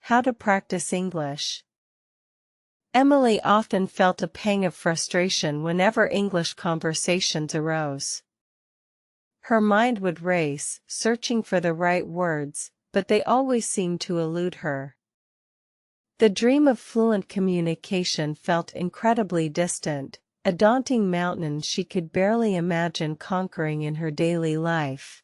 How to practice English. Emily often felt a pang of frustration whenever English conversations arose. Her mind would race, searching for the right words, but they always seemed to elude her. The dream of fluent communication felt incredibly distant, a daunting mountain she could barely imagine conquering in her daily life.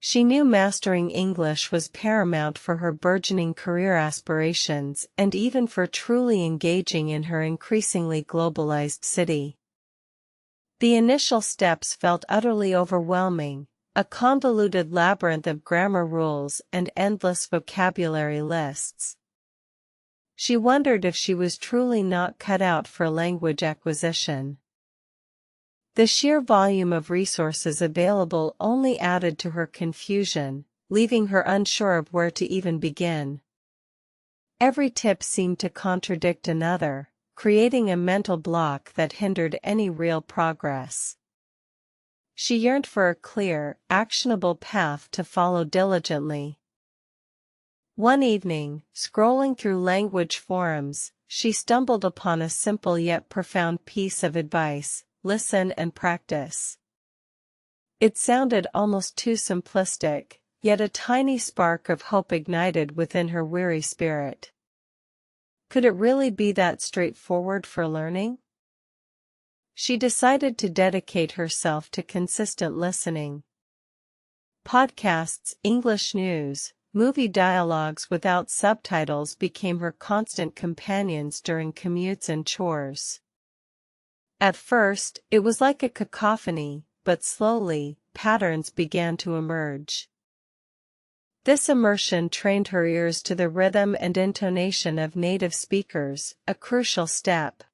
She knew mastering English was paramount for her burgeoning career aspirations and even for truly engaging in her increasingly globalized city. The initial steps felt utterly overwhelming, a convoluted labyrinth of grammar rules and endless vocabulary lists. She wondered if she was truly not cut out for language acquisition. The sheer volume of resources available only added to her confusion, leaving her unsure of where to even begin. Every tip seemed to contradict another, creating a mental block that hindered any real progress. She yearned for a clear, actionable path to follow diligently. One evening, scrolling through language forums, she stumbled upon a simple yet profound piece of advice: listen and practice. It sounded almost too simplistic, yet a tiny spark of hope ignited within her weary spirit. Could it really be that straightforward for learning? She decided to dedicate herself to consistent listening. Podcasts, English news, movie dialogues without subtitles became her constant companions during commutes and chores. At first, it was like a cacophony, but slowly, patterns began to emerge. This immersion trained her ears to the rhythm and intonation of native speakers, a crucial step.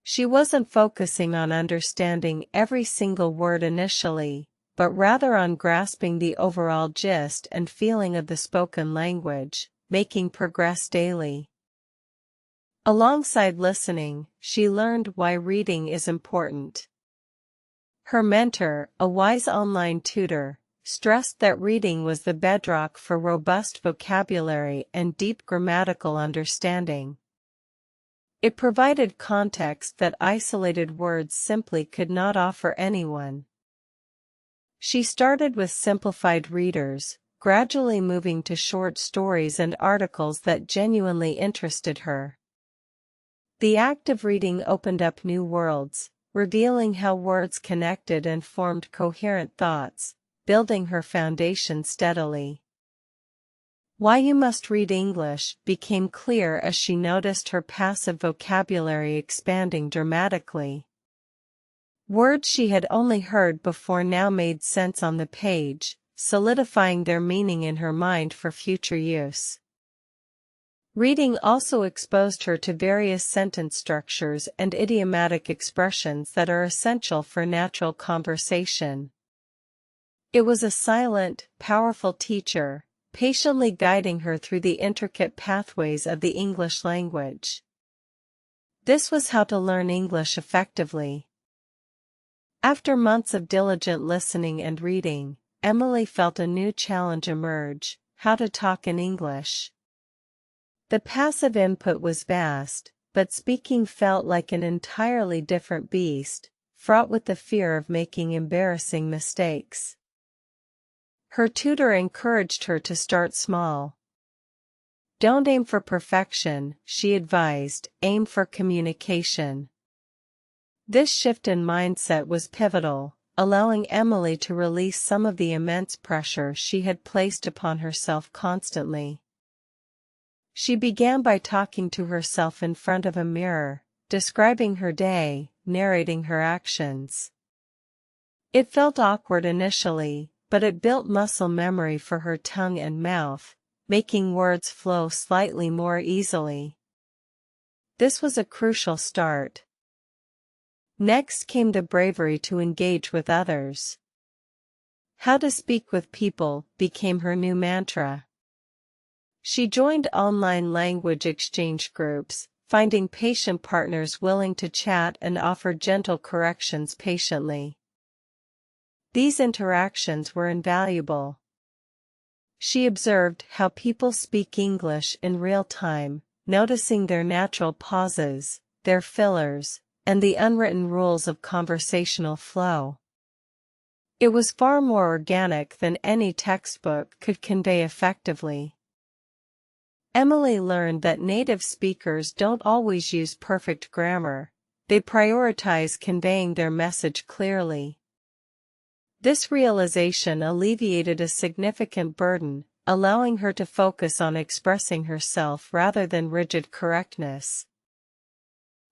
She wasn't focusing on understanding every single word initially, but rather on grasping the overall gist and feeling of the spoken language, making progress daily. Alongside listening, she learned why reading is important. Her mentor, a wise online tutor, stressed that reading was the bedrock for robust vocabulary and deep grammatical understanding. It provided context that isolated words simply could not offer anyone. She started with simplified readers, gradually moving to short stories and articles that genuinely interested her. The act of reading opened up new worlds, revealing how words connected and formed coherent thoughts, building her foundation steadily. Why you must read English became clear as she noticed her passive vocabulary expanding dramatically. Words she had only heard before now made sense on the page, solidifying their meaning in her mind for future use. Reading also exposed her to various sentence structures and idiomatic expressions that are essential for natural conversation. It was a silent, powerful teacher, patiently guiding her through the intricate pathways of the English language. This was how to learn English effectively. After months of diligent listening and reading, Emily felt a new challenge emerge: how to talk in English. The passive input was vast, but speaking felt like an entirely different beast, fraught with the fear of making embarrassing mistakes. Her tutor encouraged her to start small. Don't aim for perfection, she advised, aim for communication. This shift in mindset was pivotal, allowing Emily to release some of the immense pressure she had placed upon herself constantly. She began by talking to herself in front of a mirror, describing her day, narrating her actions. It felt awkward initially, but it built muscle memory for her tongue and mouth, making words flow slightly more easily. This was a crucial start. Next came the bravery to engage with others. How to speak with people became her new mantra. She joined online language exchange groups, finding patient partners willing to chat and offer gentle corrections patiently. These interactions were invaluable. She observed how people speak English in real time, noticing their natural pauses, their fillers, and the unwritten rules of conversational flow. It was far more organic than any textbook could convey effectively. Emily learned that native speakers don't always use perfect grammar. They prioritize conveying their message clearly. This realization alleviated a significant burden, allowing her to focus on expressing herself rather than rigid correctness.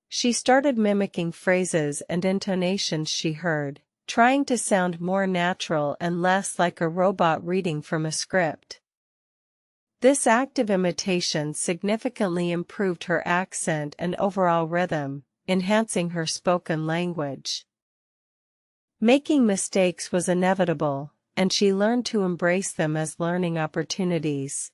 She started mimicking phrases and intonations she heard, trying to sound more natural and less like a robot reading from a script. This active imitation significantly improved her accent and overall rhythm, enhancing her spoken language. Making mistakes was inevitable, and she learned to embrace them as learning opportunities.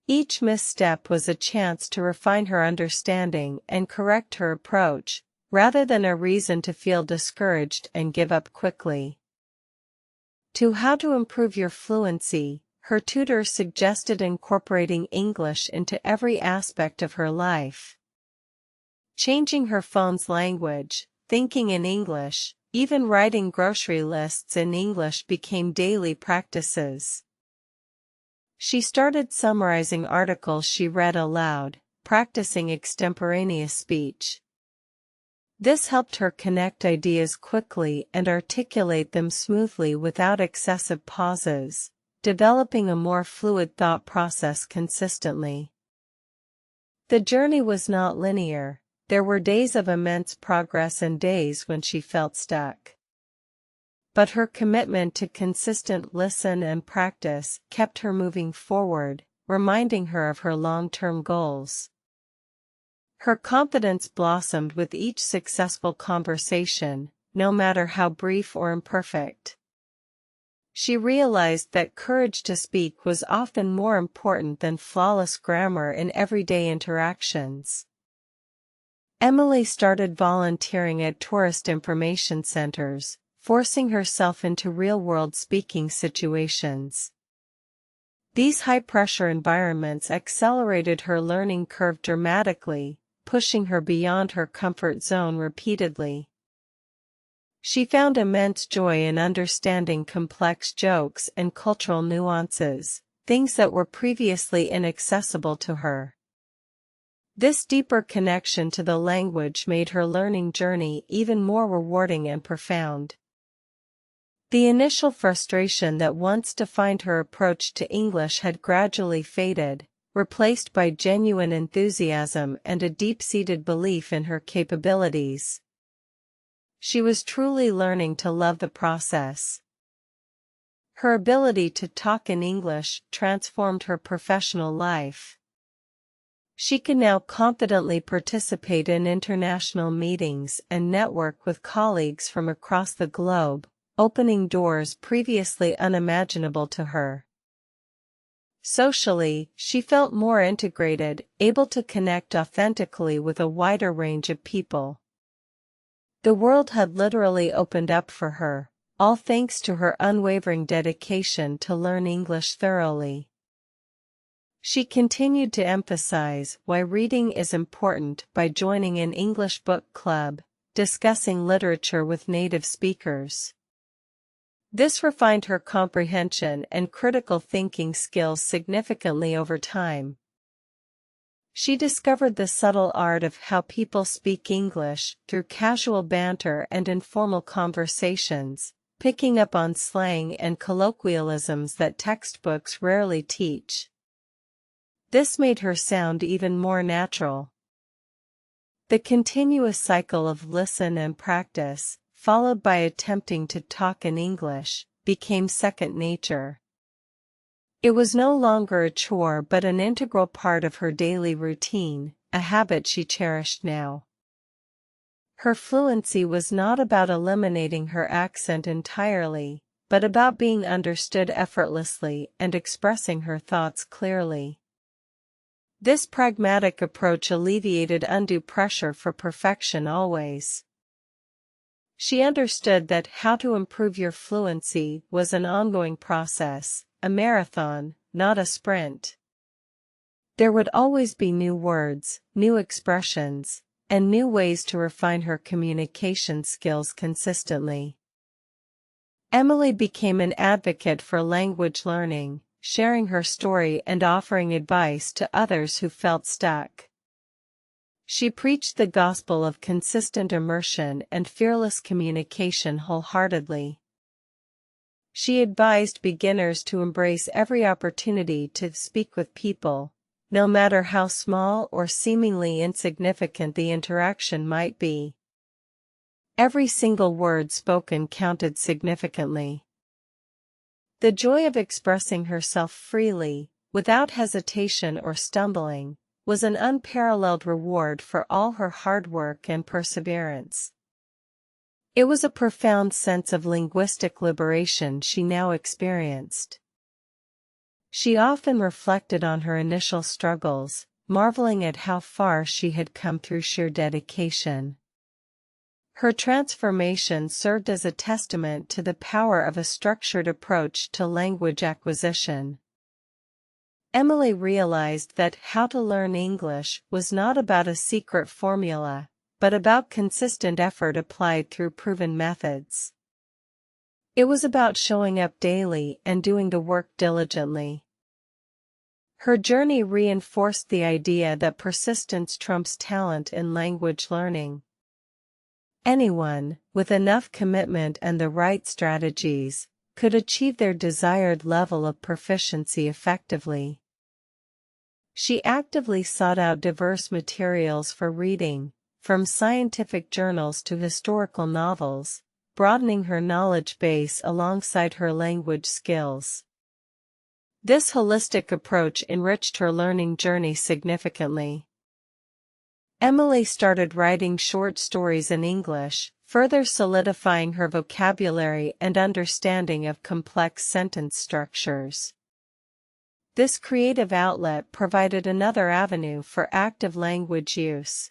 Each misstep was a chance to refine her understanding and correct her approach, rather than a reason to feel discouraged and give up quickly. To how to improve your fluency, her tutor suggested incorporating English into every aspect of her life. Changing her phone's language, thinking in English, even writing grocery lists in English became daily practices. She started summarizing articles she read aloud, practicing extemporaneous speech. This helped her connect ideas quickly and articulate them smoothly without excessive pauses, developing a more fluid thought process consistently. The journey was not linear. There were days of immense progress and days when she felt stuck. But her commitment to consistent listen and practice kept her moving forward, reminding her of her long-term goals. Her confidence blossomed with each successful conversation, no matter how brief or imperfect. She realized that courage to speak was often more important than flawless grammar in everyday interactions. Emily started volunteering at tourist information centers, forcing herself into real-world speaking situations. These high-pressure environments accelerated her learning curve dramatically, pushing her beyond her comfort zone repeatedly. She found immense joy in understanding complex jokes and cultural nuances, things that were previously inaccessible to her. This deeper connection to the language made her learning journey even more rewarding and profound. The initial frustration that once defined her approach to English had gradually faded, replaced by genuine enthusiasm and a deep-seated belief in her capabilities. She was truly learning to love the process. Her ability to talk in English transformed her professional life. She can now confidently participate in international meetings and network with colleagues from across the globe, opening doors previously unimaginable to her. Socially, she felt more integrated, able to connect authentically with a wider range of people. The world had literally opened up for her, all thanks to her unwavering dedication to learn English thoroughly. She continued to emphasize why reading is important by joining an English book club, discussing literature with native speakers. This refined her comprehension and critical thinking skills significantly over time. She discovered the subtle art of how people speak English through casual banter and informal conversations, picking up on slang and colloquialisms that textbooks rarely teach. This made her sound even more natural. The continuous cycle of listen and practice, followed by attempting to talk in English, became second nature. It was no longer a chore but an integral part of her daily routine, a habit she cherished now. Her fluency was not about eliminating her accent entirely, but about being understood effortlessly and expressing her thoughts clearly. This pragmatic approach alleviated undue pressure for perfection always. She understood that how to improve your fluency was an ongoing process, a marathon, not a sprint. There would always be new words, new expressions, and new ways to refine her communication skills consistently. Emily became an advocate for language learning, sharing her story and offering advice to others who felt stuck. She preached the gospel of consistent immersion and fearless communication wholeheartedly. She advised beginners to embrace every opportunity to speak with people, no matter how small or seemingly insignificant the interaction might be. Every single word spoken counted significantly. The joy of expressing herself freely, without hesitation or stumbling, was an unparalleled reward for all her hard work and perseverance. It was a profound sense of linguistic liberation she now experienced. She often reflected on her initial struggles, marveling at how far she had come through sheer dedication. Her transformation served as a testament to the power of a structured approach to language acquisition. Emily realized that how to learn English was not about a secret formula, but about consistent effort applied through proven methods. It was about showing up daily and doing the work diligently. Her journey reinforced the idea that persistence trumps talent in language learning. Anyone, with enough commitment and the right strategies, could achieve their desired level of proficiency effectively. She actively sought out diverse materials for reading, from scientific journals to historical novels, broadening her knowledge base alongside her language skills. This holistic approach enriched her learning journey significantly. Emily started writing short stories in English, further solidifying her vocabulary and understanding of complex sentence structures. This creative outlet provided another avenue for active language use.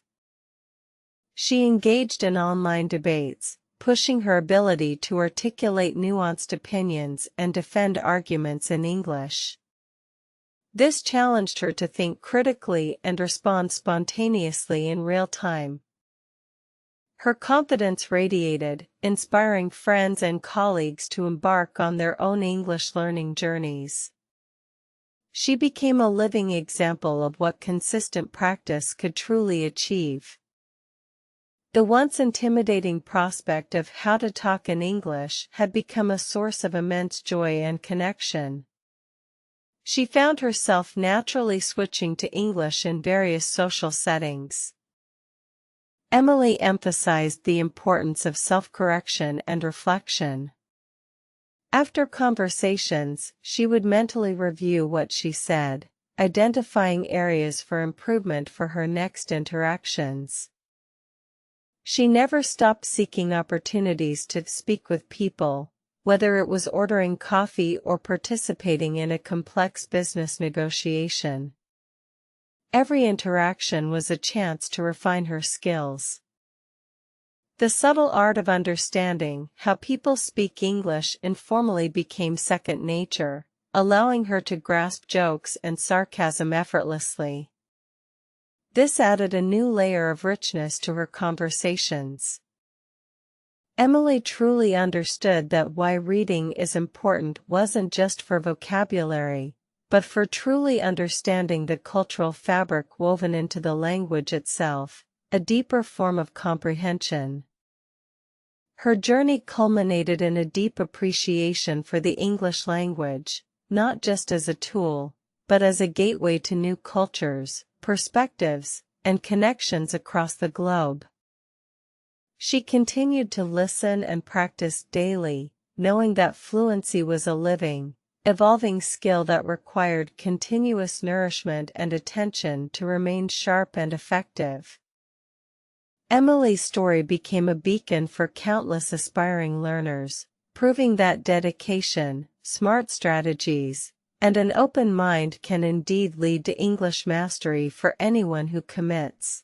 She engaged in online debates, pushing her ability to articulate nuanced opinions and defend arguments in English. This challenged her to think critically and respond spontaneously in real time. Her confidence radiated, inspiring friends and colleagues to embark on their own English learning journeys. She became a living example of what consistent practice could truly achieve. The once intimidating prospect of how to talk in English had become a source of immense joy and connection. She found herself naturally switching to English in various social settings. Emily emphasized the importance of self-correction and reflection. After conversations, she would mentally review what she said, identifying areas for improvement for her next interactions. She never stopped seeking opportunities to speak with people, whether it was ordering coffee or participating in a complex business negotiation. Every interaction was a chance to refine her skills. The subtle art of understanding how people speak English informally became second nature, allowing her to grasp jokes and sarcasm effortlessly. This added a new layer of richness to her conversations. Emily truly understood that why reading is important wasn't just for vocabulary, but for truly understanding the cultural fabric woven into the language itself, a deeper form of comprehension. Her journey culminated in a deep appreciation for the English language, not just as a tool, but as a gateway to new cultures, perspectives, and connections across the globe. She continued to listen and practice daily, knowing that fluency was a living, evolving skill that required continuous nourishment and attention to remain sharp and effective. Emily's story became a beacon for countless aspiring learners, proving that dedication, smart strategies, and an open mind can indeed lead to English mastery for anyone who commits.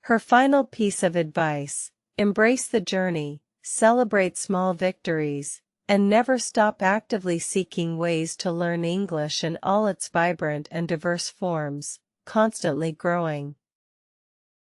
Her final piece of advice: embrace the journey, celebrate small victories, And never stop actively seeking ways to learn English in all its vibrant and diverse forms, constantly growing.